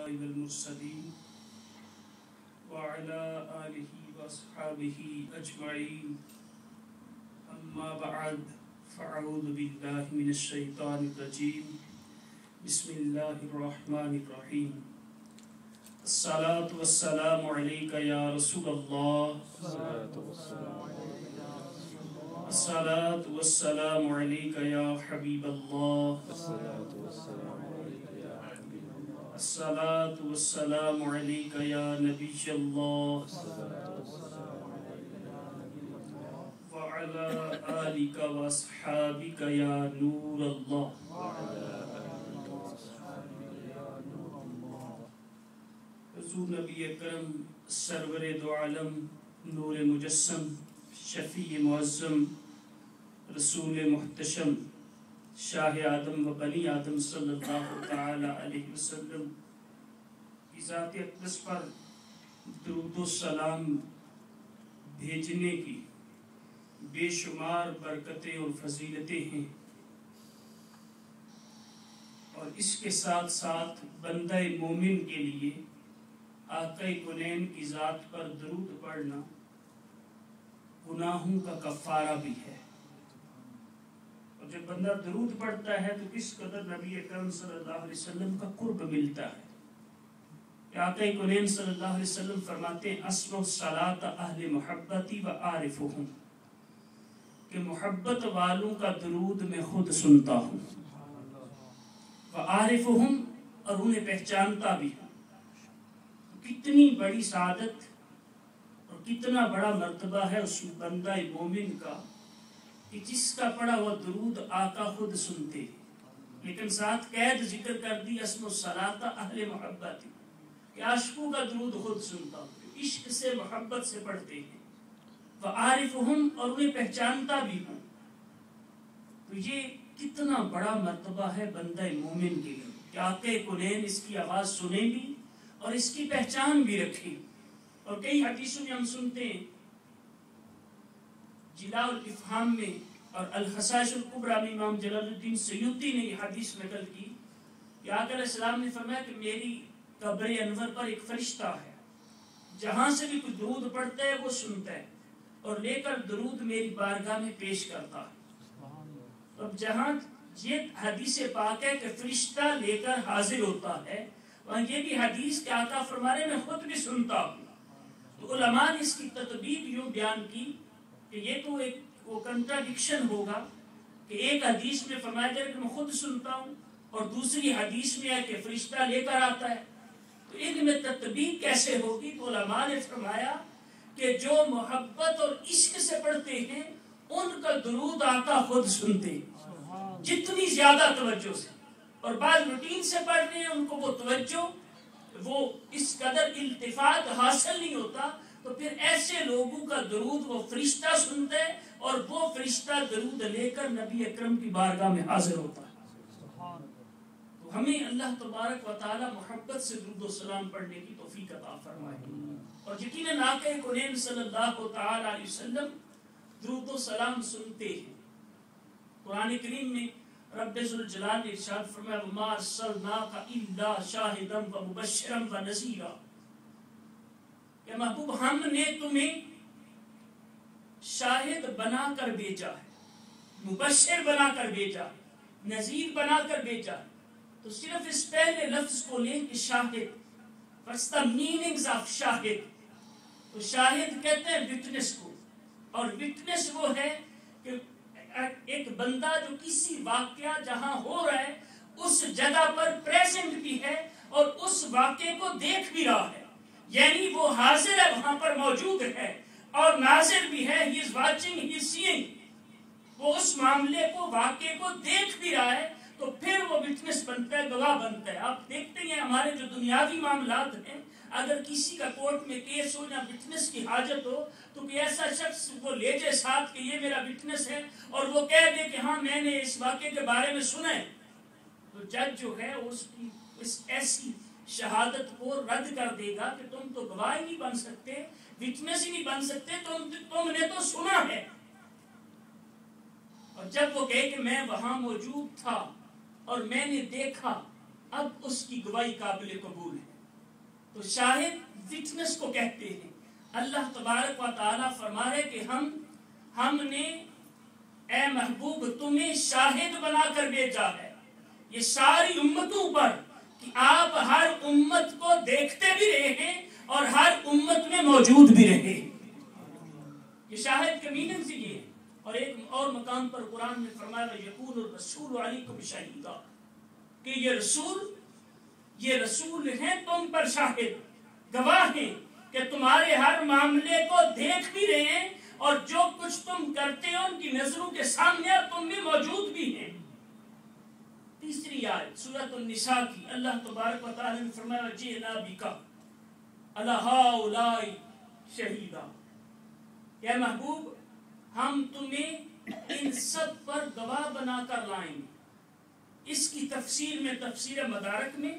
والمرسلين وعلى آله وأصحابه أجمعين أما بعد فأعوذ بالله من الشيطان الرجيم بسم الله الرحمن الرحيم الصلاة والسلام عليك يا رسول الله الصلاة والسلام عليك يا حبيب الله الصلاة والسلام عليك يا نبي الله وعلى آلك وأصحابك يا نور الله حضور نبی اکرم سرور دو عالم نور مجسم شفیع معظم رسول محتشم شاہ آدم و بنی آدم صلی اللہ تعالی علیہ وسلم کی ذات اقدس پر درود و سلام بھیجنے کی بے شمار برکتیں اور فضیلتیں ہیں، اور اس کے ساتھ ساتھ بندہ مومن کے لیے آقا کونین کی ذات پر درود پڑھنا گناہوں کا کفارہ بھی ہے۔ اور جب بندہ درود پڑھتا ہے تو کس قدر نبی اکرم صلی اللہ علیہ وسلم کا قرب ملتا ہے کہ آقا کونین صلی اللہ علیہ وسلم فرماتے ہیں اسمع الصلاۃ اہل محبتی و عارفہم، کہ محبت والوں کا درود میں خود سنتا ہوں، وعارفہم، اور انہیں پہچانتا بھی ہوں۔ کتنی بڑی سعادت اور کتنا بڑا مرتبہ ہے اس بندہ مومن کا کہ جس کا پڑھا ہوا درود آقا خود سنتے ہیں، لیکن ساتھ قید ذکر کر دی اسم الصلاۃ اہل محبتی، کہ عاشقوں کا درود خود سنتا ہوں، عشق سے محبت سے پڑھتے ہیں، وعارفہم، اور انہیں پہچانتا بھی ہوں۔ تو یہ کتنا بڑا مرتبہ ہے بندہ مومن کے لیے کہ آقا کونین اس کی آواز سنیں بھی اور اس کی پہچان بھی رکھیں۔ اور کئی حدیثوں میں ہم سنتے ہیں، جلاء الافہام میں اور الخصائص الکبریٰ میں امام جلال الدین سیوطی نے یہ حدیث نقل کی کہ آقا علیہ السلام نے فرمایا کہ میری قبر انور پر ایک فرشتہ ہے، جہاں سے بھی کوئی درود پڑھتا ہے وہ سنتا ہے اور لے کر درود میری بارگاہ میں پیش کرتا ہے۔ اب جہاں یہ حدیث پاک ہے کہ فرشتہ لے کر حاضر ہوتا ہے، وہاں یہ بھی حدیث کہ آقا فرما رہے میں خود بھی سنتا ہوں۔ تو علماء نے اس کی تطبیق یوں بیان کی کہ یہ تو ایک کنٹراڈکشن ہوگا کہ ایک حدیث میں فرمایا جائے کہ میں خود سنتا ہوں اور دوسری حدیث میں ہے کہ فرشتہ لے کر آتا ہے، تو ان میں تطبیق کیسے ہوگی؟ تو علماء نے فرمایا کہ جو محبت اور عشق سے پڑھتے ہیں ان کا درود آقا خود سنتے ہیں، جتنی زیادہ توجہ سے، اور بعض روٹین سے پڑھ رہے ہیں ان کو وہ توجہ، وہ اس قدر التفات حاصل نہیں ہوتا، تو پھر ایسے لوگوں کا درود وہ فرشتہ سنتے ہیں اور وہ فرشتہ درود لے کر نبی اکرم کی بارگاہ میں حاضر ہوتا ہے۔ تو ہمیں اللہ تبارک و تعالی محبت سے درود و سلام پڑھنے کی توفیق عطا فرمائے، اور یقیناً آقا کونین صلی اللہ تعالی علیہ وسلم درود و سلام سنتے ہیں۔ قرآن کریم میں رب ذوالجلال نے ارشاد فرمایا وما ارسلناک الا شاہدا ومبشرا ونذیرا، کہ محبوب ہم نے تمہیں شاہد بنا کر بھیجا ہے، مبشر بنا کر بھیجا ہے، نذیر بنا کر بھیجا ہے۔ تو صرف اس پہلے لفظ کو لیں کہ شاہد، what's the meanings of شاہد؟ تو شاہد کہتے ہیں وٹنس کو، اور وٹنس وہ ہے کہ ایک بندہ جو کسی واقعہ جہاں ہو رہا ہے اس جگہ پر پریزنٹ بھی ہے اور اس واقعے کو دیکھ بھی رہا ہے، یعنی وہ حاضر ہے، وہاں پر موجود ہے اور ناظر بھی ہے، he is watching, he is seeing، وہ اس معاملے کو واقعے کو دیکھ بھی رہا ہے، تو پھر وہ وٹنس بنتا ہے، گواہ بنتا ہے۔ آپ دیکھتے ہیں ہمارے جو دنیاوی معاملات ہیں، اگر کسی کا کورٹ میں کیس ہو یا وٹنس کی حاجت ہو تو کوئی ایسا شخص وہ لے جائے ساتھ کہ یہ میرا وٹنس ہے اور وہ کہہ دے کہ ہاں میں نے اس واقعے کے بارے میں سنا ہے، تو جج جو ہے اس کی اس ایسی شہادت کو رد کر دے گا کہ تم تو گواہ ہی نہیں بن سکتے، وٹنس ہی نہیں بن سکتے، تم نے تو سنا ہے۔ اور جب وہ کہے کہ میں وہاں موجود تھا اور میں نے دیکھا، اب اس کی گواہی قابل قبول ہے۔ تو شاہد وٹنس کو کہتے ہیں. اللہ تبارک و تعالیٰ فرما رہے کہ ہم نے اے محبوب تمہیں شاہد بنا کر بھیجا ہے یہ ساری امتوں پر کہ آپ ہر امت کو دیکھتے بھی رہے ہیں اور ہر امت میں موجود بھی رہے. یہ شاہد کا میننگ یہ ہے. اور ایک اور مقام پر قرآن میں فرمایا یقول الرسول علیکم شہیدا کہ یہ رسول ہیں تم پر شاہد گواہ ہیں کہ تمہارے ہر معاملے کو دیکھ بھی رہے ہیں اور جو کچھ تم کرتے ہو ان کی نظروں کے سامنے اور تم بھی موجود بھی ہیں. تیسری آیت سورۃ النساء کی اللہ تبارک و تعالی نے فرمایا جئنا بک علی ہؤلاء شہیدا. یا محبوب ہم تمہیں ان سب پر گواہ بنا کر لائیں گے. اس کی تفسیر میں تفسیر مدارک میں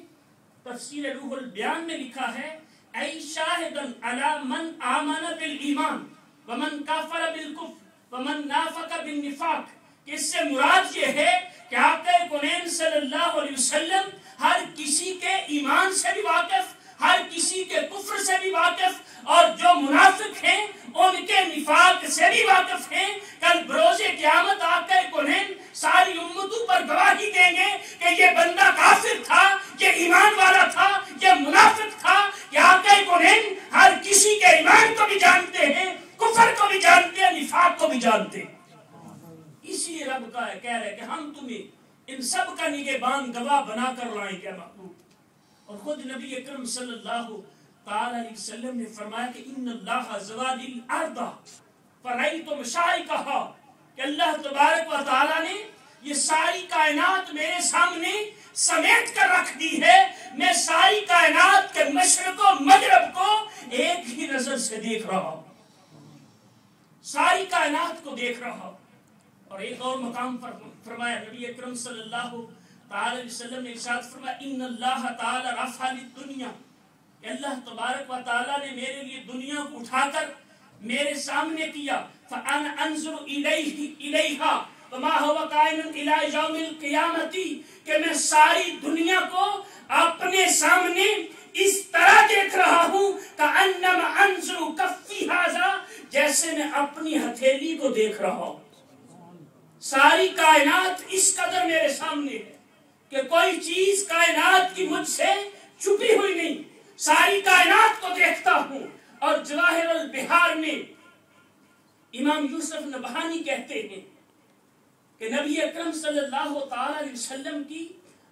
تفسیر روح البیان میں لکھا ہے ای شاہدن علی من آمن بالایمان ومن کافر بالکفر ومن نافق بالنفاق. کہ اس سے مراد یہ ہے کہ آقا کونین صلی اللہ علیہ وسلم ہر کسی کے ایمان سے بھی واقف ہر کسی کے کفر سے بھی واقف اور جو منافق ہیں ان کے نفاق سے بھی واقف ہیں. کل بروز قیامت آقا کونین ساری امتوں پر گواہی دیں گے کہ یہ بندہ کافر تھا یہ ایمان والا تھا یہ منافق تھا. کہ آقا کونین ہر کسی کے ایمان کو بھی جانتے ہیں کفر کو بھی جانتے ہیں نفاق کو بھی جانتے ہیں. اسی لیے رب کا کہہ رہے کہ ہم تمہیں ان سب کا نگہبان گواہ بنا کر لائیں گے محبوب. اور خود نبی اکرم صلی اللہ تعالی علیہ وسلم نے فرمایا کہ ان اللہ زوال الارض فرأیت مشائقھا کہ اللہ تبارک و تعالی نے یہ ساری کائنات میرے سامنے سمیٹ کر رکھ دی ہے. میں ساری کائنات کے مشرق و مغرب کو ایک ہی نظر سے دیکھ رہا ہوں ساری کائنات کو دیکھ رہا ہوں. اور ایک اور مقام پر فرمایا نبی اکرم صلی اللہ تعالی علیہ وسلم نے ارشاد فرمایا ان اللہ تعالی رفع للدنیا کہ اللہ تبارک و تعالی نے میرے لیے دنیا کو اٹھا کر میرے سامنے کیا فانا انظر الیہا وما هو قائم الی یوم القیامت کہ میں ساری دنیا کو اپنے سامنے اس طرح دیکھ رہا ہوں کانما انظر کفی ھذا جیسے میں اپنی ہتھیلی کو دیکھ رہا ہوں. ساری کائنات اس قدر میرے سامنے ہے کہ کوئی چیز کائنات کی مجھ سے چھپی ہوئی نہیں. ساری کائنات کو دیکھتا ہوں. اور جواہر البحار میں امام یوسف نبہانی کہتے ہیں کہ نبی اکرم صلی اللہ تعالی علیہ وسلم کی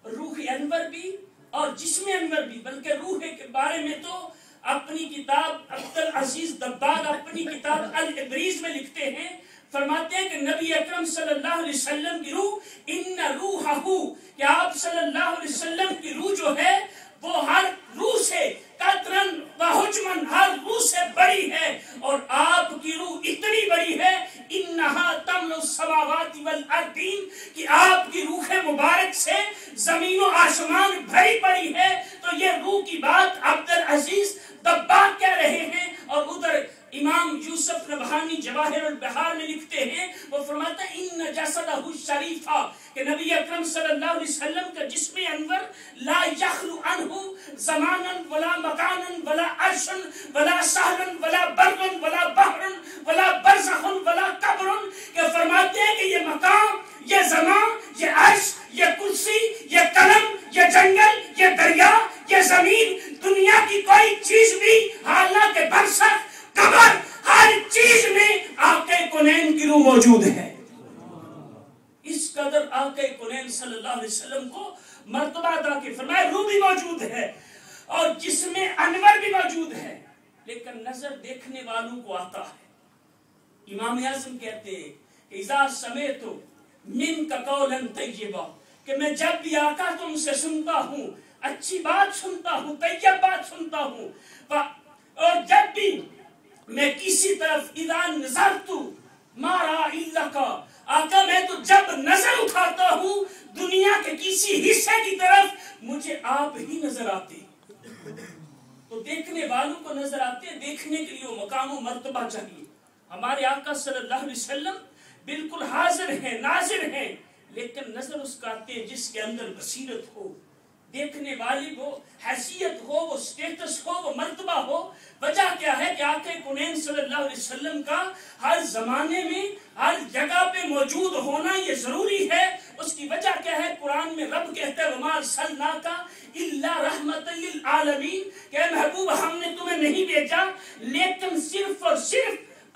روح انور بھی اور جسم انور بھی بلکہ روح کے بارے میں تو اپنی کتاب عبدالعزیز دباغ اپنی کتاب الابریز میں لکھتے ہیں فرماتے ہیں کہ نبی اکرم صلی اللہ علیہ وسلم کی روح ان روحہ کہ آپ صلی اللہ علیہ وسلم کی روح جو ہے وہ ہر روح سے قطرن و حجمن ہر روح سے بڑی ہے. اور آپ کی روح اتنی بڑی ہے انہا تمل السماوات والارضین کہ آپ کی روح مبارک سے زمین و آسمان بھری پڑی ہے. تو یہ روح کی بات عبدالعزیز دباغ کہہ رہے ہیں. اور ادھر امام یوسف نبہانی جواہر البحار میں لکھتے ہیں وہ فرماتا ہے ان جسدہ الشریفہ کہ نبی اکرم صلی اللہ علیہ وسلم کا جسم انور لا یخلو عنہ زمانا ولا مکانا ولا عرشا ولا سہلا ولا برد ولا بحر ولا برزخ ولا قبر کہ فرماتے ہیں کہ یہ مقام یہ زمان یہ عرش یہ کرسی یہ قلم یہ جنگل یہ دریا یہ زمین دنیا کی کوئی چیز بھی حالانکہ برزخ قبر ہر چیز میں آقا کونین کی روح موجود ہے. اس قدر آقا کونین صلی اللہ علیہ وسلم کو مرتبہ عطا کہ فرمایا روح بھی موجود ہے اور جسم انور بھی موجود ہے لیکن نظر دیکھنے والوں کو آتا ہے. امام اعظم کہتے ہیں کہ اذا سمعت منک قولا طیبا کہ میں جب بھی آقا تم سے سنتا ہوں اچھی بات سنتا ہوں طیب بات سنتا ہوں اور جب بھی میں کسی طرف اذا نظرت ما را الا کا آقا میں تو جب نظر اٹھاتا ہوں دنیا کے کسی حصے کی طرف مجھے آپ ہی نظر آتے. تو دیکھنے والوں کو نظر آتے دیکھنے کے لیے مقام و مرتبہ چاہیے. ہمارے آقا صلی اللہ علیہ وسلم بالکل حاضر ہیں ناظر ہیں لیکن نظر اس کا آتے جس کے اندر بصیرت ہو دیکھنے والی وہ حیثیت ہو وہ سٹیٹس ہو اللہ علیہ وسلم کا ہر زمانے میں ہر جگہ پہ موجود ہونا یہ ضروری ہے. اس کی وجہ کیا ہے؟ قرآن میں رب کہتا ہے وَمَا أَرْسَلْنَاكَ إِلَّا رَحْمَةً لِلْعَالَمِينَ کہ اے محبوب ہم نے تمہیں نہیں بھیجا لیکن صرف اور صرف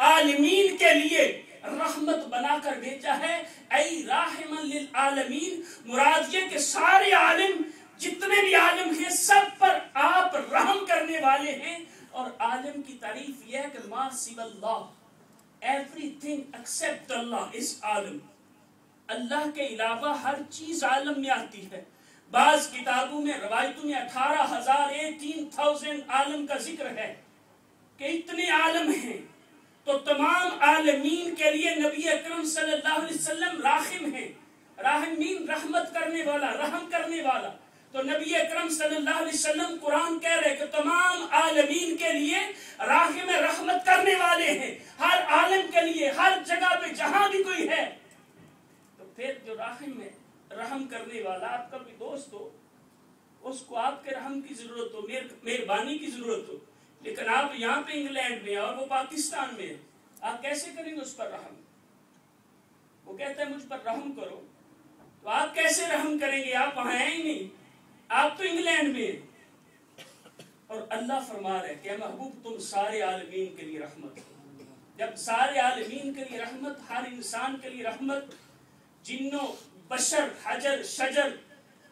عالمین کے لیے رحمت بنا کر بھیجا ہے. اَيْ رَاحِمًا لِلْعَالَمِينَ مراد یہ کہ سارے عالم جتنے بھی عالم ہیں سب پر آپ رحم کرنے والے ہیں. اور عالم کی تعریف یہ ہے کہ ما سوى اللہ everything except اللہ is عالم. اللہ کے علاوہ ہر چیز عالم میں آتی ہے. بعض کتابوں میں روایتوں میں 18,000 عالم کا ذکر ہے کہ اتنے عالم ہیں. تو تمام عالمین کے لیے نبی اکرم صلی اللہ علیہ وسلم راحم ہیں. راحمین رحمت کرنے والا، رحم کرنے والا. تو نبی اکرم صلی اللہ علیہ وسلم قرآن کہہ رہے کہ تمام عالمین کے لیے راحم رحمت کرنے والے ہیں. ہر عالم کے لیے ہر جگہ پہ جہاں بھی کوئی ہے. تو پھر جو راحم ہے رحم کرنے والا آپ کا بھی دوست ہو، اس کو آپ کے رحم کی ضرورت ہو، مہربانی کی ضرورت ہو، لیکن آپ یہاں پہ انگلینڈ میں اور وہ پاکستان میں، آپ کیسے کریں گے اس پر رحم؟ وہ کہتا ہے مجھ پر رحم کرو، تو آپ کیسے رحم کریں گے؟ آپ وہاں ہیں ہی نہیں، آپ تو انگلینڈ میں. اور اللہ فرما رہا ہے کہ محبوب تم سارے عالمین کے لیے رحمت ہو. جب سارے عالمین کے لیے رحمت، ہر انسان کے لیے رحمت، جنوں بشر حجر شجر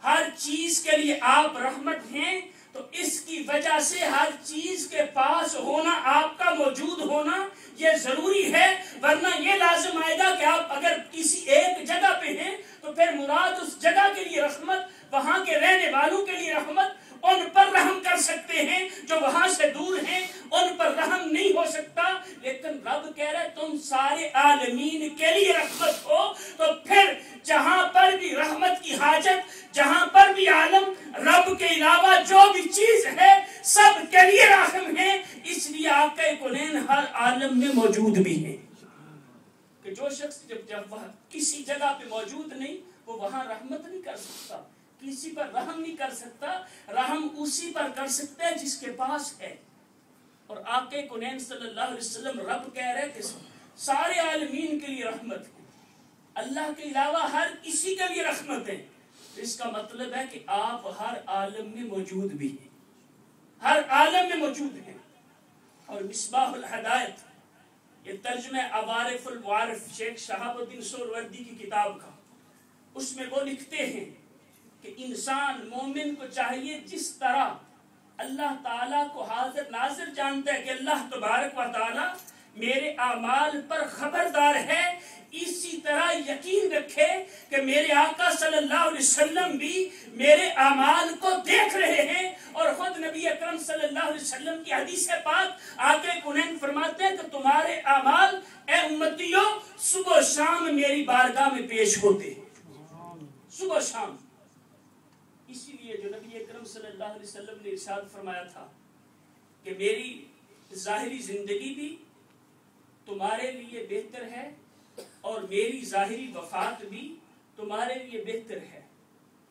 ہر چیز کے لیے آپ رحمت ہیں، تو اس کی وجہ سے ہر چیز کے پاس ہونا، آپ کا موجود ہونا یہ ضروری ہے. ورنہ یہ لازم آئے گا کہ آپ اگر کسی ایک جگہ پہ ہیں تو پھر مراد اس جگہ کے لیے رحمت، وہاں کے رہنے والوں کے لیے رحمت، ان پر رحم کر سکتے ہیں. جو وہاں سے دور ہیں ان پر رحم نہیں ہو سکتا. لیکن رب کہہ رہا ہے تم سارے عالمین کے لیے رحمت ہو. تو پھر جہاں پر بھی رحمت کی حاجت، جہاں پر بھی عالم رب کے علاوہ جو بھی چیز ہے سب کے لیے رحم ہے. اس لیے آقا کونین ہر عالم میں موجود بھی ہے کہ جو شخص جب وہ کسی جگہ پہ موجود نہیں وہ وہاں رحمت نہیں کر سکتا، کسی پر رحم نہیں کر سکتا. رحم اسی پر کر سکتا ہے جس کے پاس ہے. اور آقا کونین صلی اللہ علیہ وسلم رب کہہ رہے کہ سارے عالمین کے لیے رحمت ہے، اللہ کے علاوہ ہر کسی کے لیے رحمت ہے. اس کا مطلب ہے کہ آپ ہر عالم میں موجود بھی ہیں، ہر عالم میں موجود ہیں. اور مصباح الہدایت یہ ترجمہ عوارف الوارف شیخ شہاب الدین سہروردی کی کتاب کا، اس میں وہ لکھتے ہیں کہ انسان مومن کو چاہیے جس طرح اللہ تعالیٰ کو حاضر ناظر جانتا ہے کہ اللہ تبارک و تعالیٰ میرے اعمال پر خبردار ہے، اسی طرح یقین رکھے کہ میرے آقا صلی اللہ علیہ وسلم بھی میرے اعمال کو دیکھ رہے ہیں. اور خود نبی اکرم صلی اللہ علیہ وسلم کی حدیث پاک آقا کونین فرماتے ہیں کہ تمہارے اعمال اے امتیوں صبح و شام میری بارگاہ میں پیش ہوتے ہیں، صبح و شام. اسی لیے جو نبی اکرم صلی اللہ علیہ وسلم نے ارشاد فرمایا تھا کہ میری ظاہری زندگی بھی تمہارے لیے بہتر ہے اور میری ظاہری وفات بھی تمہارے لیے بہتر ہے.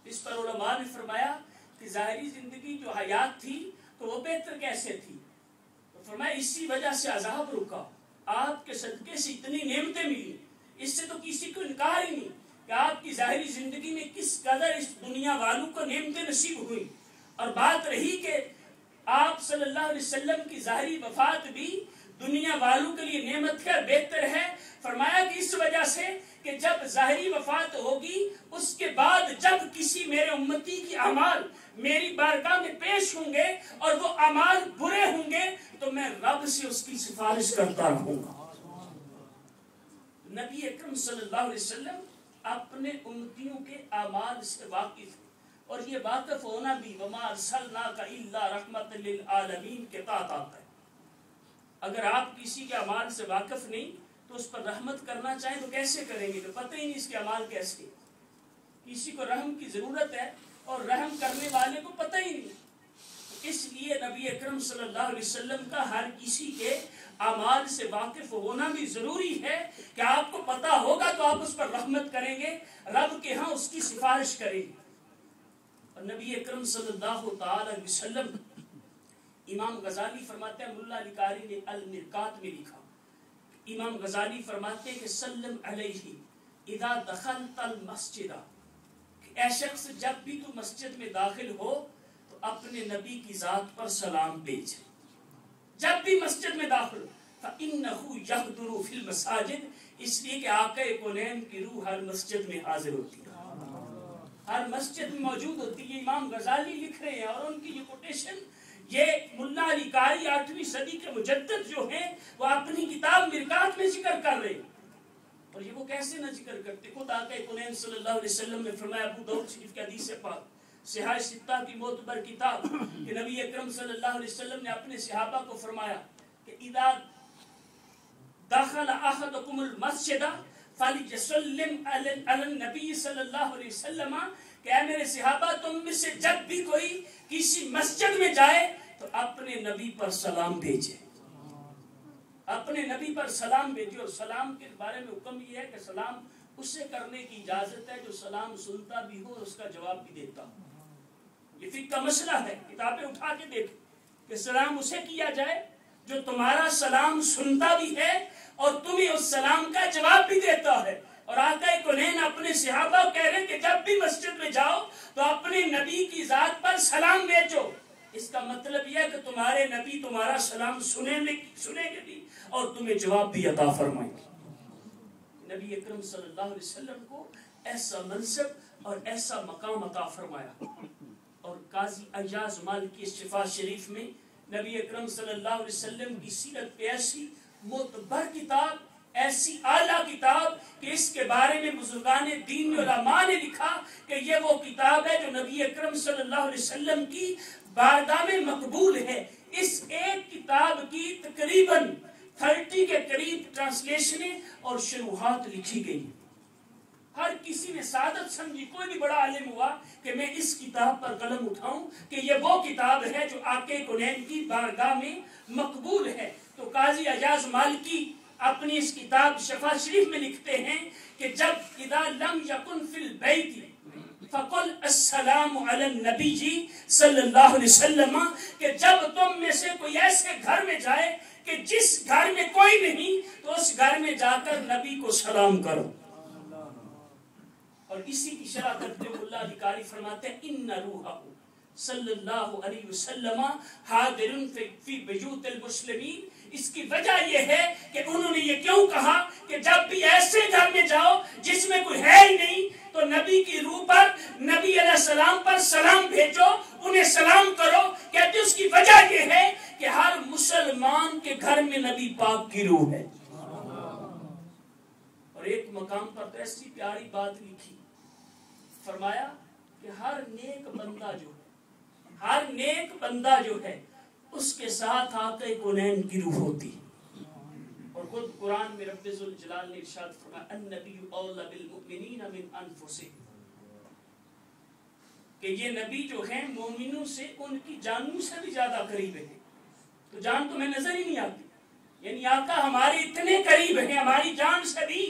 اس پر علماء نے فرمایا کہ ظاہری زندگی جو حیات تھی تو وہ بہتر کیسے تھی؟ تو فرمایا اسی وجہ سے عذاب رکا، آپ کے صدقے سے اتنی نعمتیں ملی. اس سے تو کسی کو انکار ہی نہیں کہ آپ کی ظاہری زندگی میں کس قدر اس دنیا والوں کو نعمتیں نصیب ہوئی. اور بات رہی کہ آپ صلی اللہ علیہ وسلم کی ظاہری وفات بھی دنیا والوں کے لیے نعمت کا بہتر ہے. فرمایا کہ اس وجہ سے کہ جب ظاہری وفات ہوگی اس کے بعد جب کسی میرے امتی کی اعمال میری بارگاہ میں پیش ہوں گے اور وہ اعمال برے ہوں گے تو میں رب سے اس کی سفارش کرتا رہوں گا. نبی اکرم صلی اللہ علیہ وسلم اپنے امتیوں کے اعمال سے واقف ہیں. اور یہ واقف ہونا بھی وما ارسلناک الا رحمت للعالمین کے تحت آتا ہے. اگر آپ کسی کے اعمال سے واقف نہیں تو اس پر رحمت کرنا چاہیں تو کیسے کریں گے؟ کہ پتہ ہی نہیں اس کے اعمال کیسے. کسی کو رحم کی ضرورت ہے اور رحم کرنے والے کو پتہ ہی نہیں. اس لیے نبی اکرم صلی اللہ علیہ وسلم کا ہر کسی کے اعمال سے واقف ہونا بھی ضروری ہے کہ آپ کو پتہ ہوگا تو آپ اس پر رحمت کریں گے، رب کے ہاں اس کی سفارش کریں گے. اور نبی اکرم صلی اللہ تعالی علیہ وسلم، امام غزالی فرماتے ہیں، ملا علی قاری نے المرقات میں لکھا امام غزالی فرماتے ہیں کہ سلم علیہ اذا دخلت المسجد، اے شخص جب بھی تو مسجد میں داخل ہو تو اپنے نبی کی ذات پر سلام بھیج. جب بھی مسجد میں داخل ہو فَإِنَّهُ يَحْضُرُ فِي الْمَسَاجِدِ، اس لیے کہ آقا کونین کی روح ہر مسجد میں حاضر ہوتی ہے، ہر مسجد میں موجود ہوتی ہے. امام غزالی لکھ رہے ہیں اور ان کی یہ کوٹیشن یہ ملا علی قاری 8ویں صدی کے مجدد جو ہیں وہ اپنی کتاب مرقات میں ذکر کر رہے ہیں. اور یہ وہ کیسے نہ ذکر کرتے؟ خود آقا کونین صلی اللہ علیہ وسلم نے فرمایا، ابو داؤد شریف کی حدیث پاک صحاح ستہ کی معتبر کتاب، کہ نبی اکرم صلی اللہ علیہ وسلم نے اپنے صحابہ کو فرمایا کہ اذا دخل احدکم المسجد فلیسلم علی النبی صلی اللہ علیہ وسلم، کہ اے میرے صحابہ تم میں سے جب بھی کوئی کسی مسجد میں جائے تو اپنے نبی پر سلام بھیجے، اپنے نبی پر سلام بھیجے. اور سلام کے بارے میں حکم یہ ہے کہ سلام اسے کرنے کی اجازت ہے جو سلام سنتا بھی ہو اور اس کا جواب بھی دیتا ہو. یہ فقہ کا مسئلہ ہے، کتابیں اٹھا کے دیکھیں کہ سلام اسے کیا جائے جو تمہارا سلام سنتا بھی ہے اور تمہیں اس سلام کا جواب بھی دیتا ہے. اور آقا کونین اپنے صحابہ کہہ رہے ہیں کہ جب بھی مسجد میں جاؤ تو اپنے نبی کی ذات پر سلام بھیجو. اس کا مطلب یہ ہے کہ تمہارے نبی تمہارا سلام سنیں گے بھی اور تمہیں جواب بھی عطا فرمائیں گے. نبی اکرم صلی اللہ علیہ وسلم کو ایسا منصب اور ایسا مقام عطا فرمایا. اور قاضی ایاز مالکی شفا شریف میں نبی اکرم صلی اللہ علیہ وسلم کی سیرت پہ ایسی معتبر کتاب، ایسی اعلیٰ کتاب کہ اس کے بارے میں بزرگان دین علماء نے لکھا کہ یہ وہ کتاب ہے جو نبی اکرم صلی اللہ علیہ وسلم کی بارگاہ میں مقبول ہے. اس ایک کتاب کی تقریباً 30 کے قریب ٹرانسلیشنیں اور شروحات لکھی گئی. ہر کسی نے سعادت سمجھی، کوئی بھی بڑا عالم ہوا کہ میں اس کتاب پر قلم اٹھاؤں کہ یہ وہ کتاب ہے جو آقا کونین کی بارگاہ میں مقبول ہے. تو قاضی ایاز مالکی اپنی اس کتاب شفا شریف میں لکھتے ہیں کہ جب اذا لم یکن فی البیت فقل السلام علی النبی صلی اللہ علیہ وسلم، کہ جب تم میں سے کوئی ایسے گھر میں جائے کہ جس گھر میں کوئی نہیں تو اس گھر میں جا کر نبی کو سلام کرو. اور اسی کی شرح کرتے ہوئے اللہ علی قاری فرماتے ہیں ان روحہ صلی اللہ علیہ وسلم حاضر فی بیوت المسلمین. اس کی وجہ یہ ہے کہ انہوں نے یہ کیوں کہا کہ جب بھی ایسے گھر میں جاؤ جس میں کوئی ہے ہی نہیں تو نبی کی روح پر، نبی علیہ السلام پر سلام بھیجو، انہیں سلام کرو. کہتے اس کی وجہ یہ ہے کہ ہر مسلمان کے گھر میں نبی پاک کی روح ہے. اور ایک مقام پر تو ایسی پیاری بات لکھی، فرمایا کہ ہر نیک بندہ جو ہے اس کے ساتھ آقا کونین کی روح ہوتی. اور خود قرآن میں رب ذوالجلال نے ارشاد فرمایا النبی اولی بالمؤمنین من انفسہم، کہ یہ نبی جو ہیں مومنوں سے ان کی جانوں سے بھی زیادہ قریب ہیں. تو جان تو میں نظر ہی نہیں آتی، یعنی آقا ہمارے اتنے قریب ہیں، ہماری جان سے بھی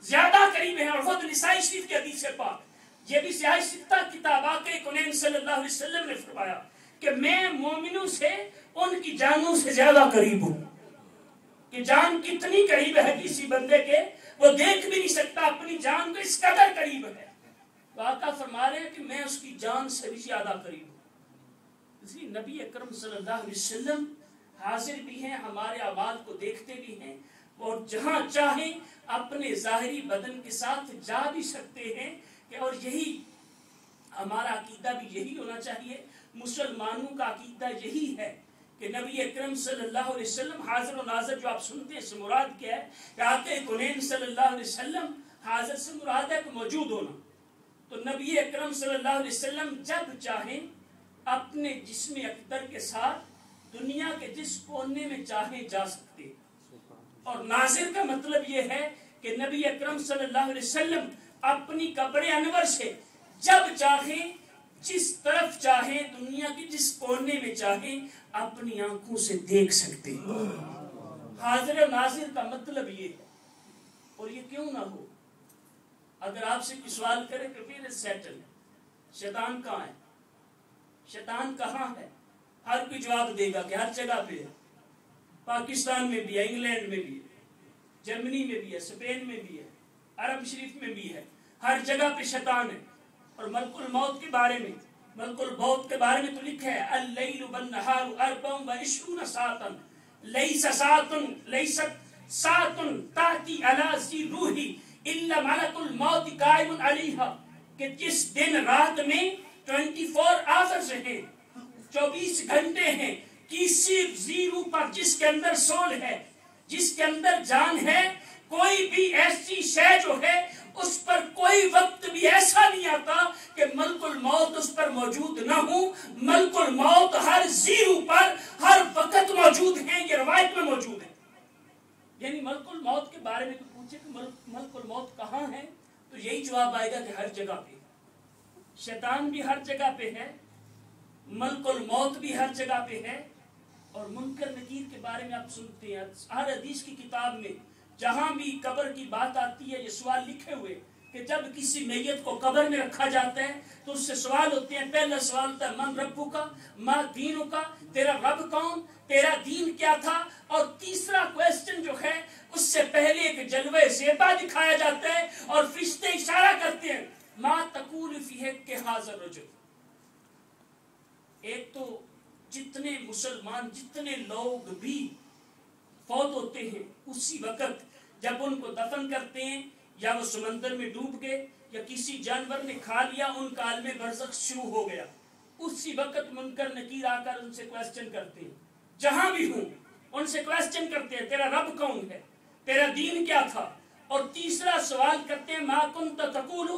زیادہ قریب ہیں. اور خود نسائی شریف کی حدیث پاک، یہ بھی صحیح ستہ کتاب آقا کونین صلی اللہ علیہ وسلم نے فرمایا کہ میں مومنوں سے ان کی جانوں سے زیادہ قریب ہوں. کہ جان کتنی قریب ہے کسی بندے کے وہ دیکھ بھی نہیں سکتا اپنی جان کو، اس قدر قریب ہے. تو آقا فرما رہے ہیں کہ میں اس کی جان سے بھی زیادہ قریب ہوں. اس لیے نبی اکرم صلی اللہ علیہ وسلم حاضر بھی ہیں، ہمارے اعمال کو دیکھتے بھی ہیں، اور جہاں چاہیں اپنے ظاہری بدن کے ساتھ جا بھی سکتے ہیں. کہ اور یہی ہمارا عقیدہ بھی یہی ہونا چاہیے، مسلمانوں کا عقیدہ یہی ہے کہ نبی اکرم صلی اللہ علیہ وسلم حاضر و ناظر جو آپ سنتے ہیں اس سے مراد کیا ہے کہ آقا کونین صلی اللہ علیہ وسلم حاضر سے مراد ہے کہ موجود ہونا. تو نبی اکرم صلی اللہ علیہ وسلم جب چاہیں اپنے جسم اقدر کے ساتھ دنیا کے جس کونے میں چاہیں جا سکتے. اور ناظر کا مطلب یہ ہے کہ نبی اکرم صلی اللہ علیہ وسلم اپنی قبر انور سے جب چاہیں جس طرف چاہیں دنیا کی جس کونے میں چاہیں اپنی آنکھوں سے دیکھ سکتے ہیں. حاضر و ناظر کا مطلب یہ ہے. اور یہ کیوں نہ ہو؟ اگر آپ سے کوئی سوال کرے کہ پھر سیٹل شیطان کہاں ہے، شیطان کہاں ہے، ہر کوئی جواب دے گا کہ ہر جگہ پہ ہے. پاکستان میں بھی ہے، انگلینڈ میں بھی ہے، جرمنی میں بھی ہے، اسپین میں بھی ہے، عرب شریف میں بھی ہے، ہر جگہ پہ شیطان ہے. اور ملک الموت کے بارے میں، ملک الموت کے بارے میں تو لکھا ہے اللیل والنہار 24 ساعۃ لیست ساعۃ تأتی علی ذی روح الا ملک الموت قائم علیہا، کہ جس دن رات میں 24 آورز ہیں، 24 گھنٹے ہیں، کسی ذی روح پر، جس کے اندر سول ہے، جس کے اندر جان ہے، کوئی بھی ایسی شے جو ہے اس پر کوئی وقت بھی ایسا نہیں آتا کہ ملک الموت اس پر موجود نہ ہو. ملک الموت ہر ذی روح پر ہر وقت موجود ہیں. یہ روایت میں موجود ہے. یعنی ملک الموت کے بارے میں تو پوچھے کہ ملک الموت کہاں ہے، تو یہی جواب آئے گا کہ ہر جگہ پہ. شیطان بھی ہر جگہ پہ ہے، ملک الموت بھی ہر جگہ پہ ہے. اور منکر نکیر کے بارے میں آپ سنتے ہیں ہر حدیث کی کتاب میں، جہاں بھی قبر کی بات آتی ہے یہ سوال لکھے ہوئے کہ جب کسی میت کو قبر میں رکھا جاتا ہے تو اس سے سوال ہوتے ہیں. پہلا سوال ہوتا ہے من ربو کا، ما دینو کا، تیرا رب کون، تیرا دین کیا تھا. اور تیسرا کویسچن جو ہے اس سے پہلے ایک جلوہ زیبا دکھایا جاتا ہے اور فرشتے اشارہ کرتے ہیں ما تقول فی حق ھذا الرجل. ایک تو جتنے مسلمان، جتنے لوگ بھی فوت ہوتے ہیں اسی وقت جب ان کو دفن کرتے ہیں، یا وہ سمندر میں ڈوب گئے یا کسی جانور نے کھا لیا، ان کا عالم برزخ شروع ہو گیا، اسی وقت منکر نکیر آ کر ان سے کویسچن کرتے ہیں. جہاں بھی ہوں ان سے کویسچن کرتے ہیں تیرا رب کون ہے، تیرا دین کیا تھا. اور تیسرا سوال کرتے ہیں ما کنت تقول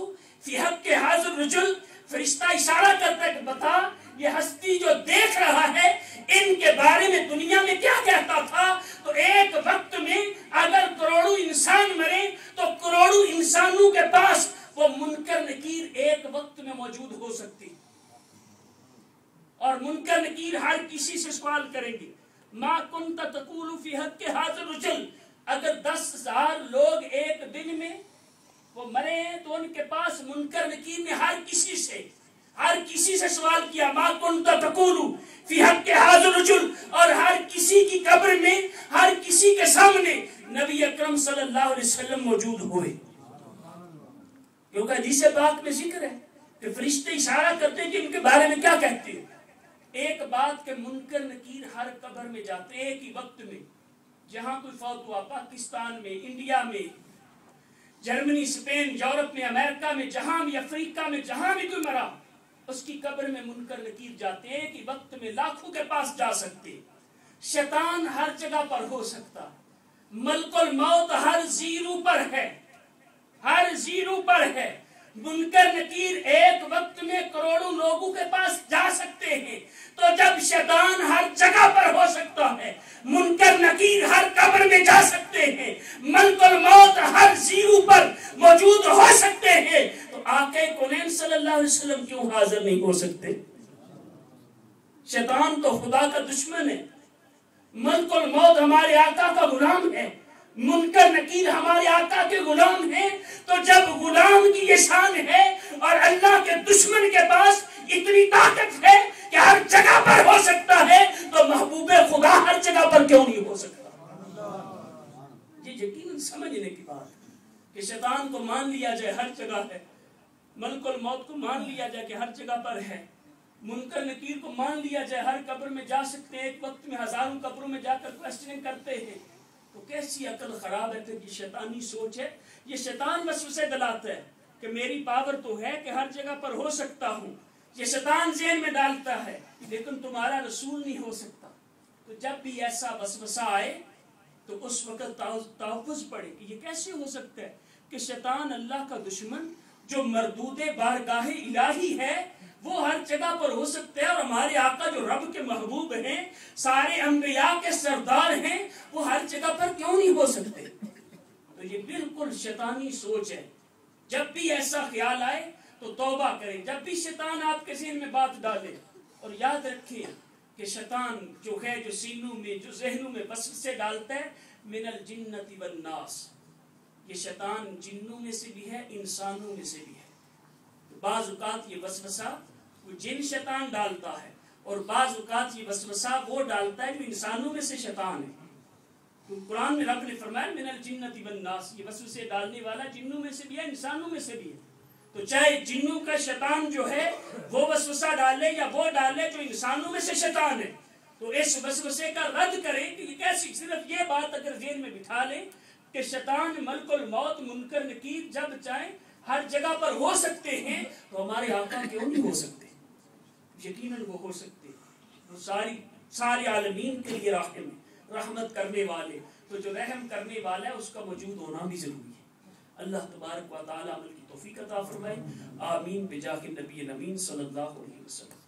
فی حق ھذا الرجل. فرشتہ اشارہ کرتا ہے کہ بتا یہ ہستی جو دیکھ رہا ہے ان کے بارے میں دنیا میں کیا کہتا تھا. تو ایک وقت میں اگر کروڑوں انسان مرے تو کروڑوں انسانوں کے پاس وہ منکر نکیر ایک وقت میں موجود ہو سکتی. اور منکر نکیر ہر کسی سے سوال کریں گے ما کنت تقول فی حق ھذا الرجل. اگر 10,000 لوگ ایک دن میں وہ مرے ہیں تو ان کے پاس منکر نکیر نے ہر کسی سے سوال کیا ما کنت تقول فی حق ھذا الرجل. اور ہر کسی کی قبر میں، ہر کسی کے سامنے نبی اکرم صلی اللہ علیہ وسلم موجود ہوئے. کیونکہ حدیث پاک میں ذکر ہے کہ فرشتے اشارہ کرتے ہیں کہ ان کے بارے میں کیا کہتے ہیں. ایک بات کہ منکر نکیر ہر قبر میں جاتے ایک ہی وقت میں. جہاں کوئی فوت ہوا، پاکستان میں، انڈیا میں، جرمنی، اسپین، یورپ میں، امریکہ میں، جہاں بھی، افریقہ میں، جہاں بھی کوئی مرا اس کی قبر میں منکر نکیر جاتے ایک ہی وقت میں. لاکھوں کے پاس جا سکتے. شیطان ہر جگہ پر ہو سکتا. ملک الموت ہر زیرو پر ہے، ہر زیرو پر ہے. منکر نکیر ایک وقت میں کروڑوں لوگوں کے پاس جا سکتے ہیں. تو جب شیطان ہر جگہ پر ہو سکتا ہے، منکر نکیر ہر قبر میں جا سکتے ہیں، ملک الموت ہر زیرو پر موجود ہو سکتے ہیں، تو آقا کونین صلی اللہ علیہ وسلم کیوں حاضر نہیں ہو سکتے؟ شیطان تو خدا کا دشمن ہے. ملک الموت ہمارے آقا کا غلام ہے، منکر نکیر ہمارے آقا کے غلام ہیں. تو جب غلام کی یہ شان ہے اور اللہ کے دشمن کے پاس اتنی طاقت ہے کہ ہر جگہ پر ہو سکتا ہے، تو محبوب خدا ہر جگہ پر کیوں نہیں ہو سکتا؟ یہ یقیناً سمجھنے کی بات کہ شیطان کو مان لیا جائے ہر جگہ ہے، ملک الموت کو مان لیا جائے کہ ہر جگہ پر ہے، منکر نکیر کو مان لیا جائے ہر قبر میں جا سکتے ہیں، ایک وقت میں ہزاروں قبروں میں جا کر کویسچننگ کرتے ہیں. تو کیسی عقل خراب ہے کہ یہ شیطانی سوچ ہے. یہ شیطان وسوسے دلاتا ہے کہ میری پاور تو ہے کہ ہر جگہ پر ہو سکتا ہوں. یہ شیطان ذہن میں ڈالتا ہے لیکن تمہارا رسول نہیں ہو سکتا. تو جب بھی ایسا وسوسہ آئے تو اس وقت تحفظ پڑے کہ یہ کیسے ہو سکتا ہے کہ شیطان اللہ کا دشمن جو مردود بارگاہ الہی ہے وہ ہر جگہ پر ہو سکتے ہیں، اور ہمارے آقا جو رب کے محبوب ہیں، سارے انبیاء کے سردار ہیں، وہ ہر جگہ پر کیوں نہیں ہو سکتے؟ تو یہ بالکل شیطانی سوچ ہے. جب بھی ایسا خیال آئے تو توبہ کریں. جب بھی شیطان آپ کے ذہن میں بات ڈالے، اور یاد رکھیں کہ شیطان جو ہے جو سینوں میں، جو ذہنوں میں وسوسے ڈالتا ہے، من الجنۃ والناس، یہ شیطان جنوں میں سے بھی ہے، انسانوں میں سے بھی ہے. بعض اوقات یہ وسوسہ وہ جن شیطان ڈالتا ہے، اور بعض اوقات یہ وسوسہ وہ ڈالتا ہے جو انسانوں میں سے شیطان ہے. تو قرآن میں رب نے فرمایا من الجنۃ والناس، یہ وسوسے ڈالنے والا جنوں میں سے بھی ہے انسانوں میں سے بھی ہے. تو چاہے جنوں کا شیطان جو ہے وہ وسوسہ ڈالے یا وہ ڈالے جو انسانوں میں سے شیطان ہے، تو اس وسوسے کا رد کرے کہ یہ کیسی، صرف یہ بات اگر ذہن میں بٹھا لیں کہ شیطان ملک الموت منکر نکیر جب چاہیں ہر جگہ پر ہو سکتے ہیں، تو ہمارے آقا کیوں نہیں ہو سکتے؟ یقیناً وہ ہو سکتے ہیں. وہ سارے عالمین کے لیے رحم ہے، رحمت کرنے والے. تو جو رحم کرنے والا ہے اس کا موجود ہونا بھی ضروری ہے. اللہ تبارک و تعالی عمل کی توفیق عطا فرمائے. آمین بجاہ النبی الامین صلی اللہ علیہ وسلم.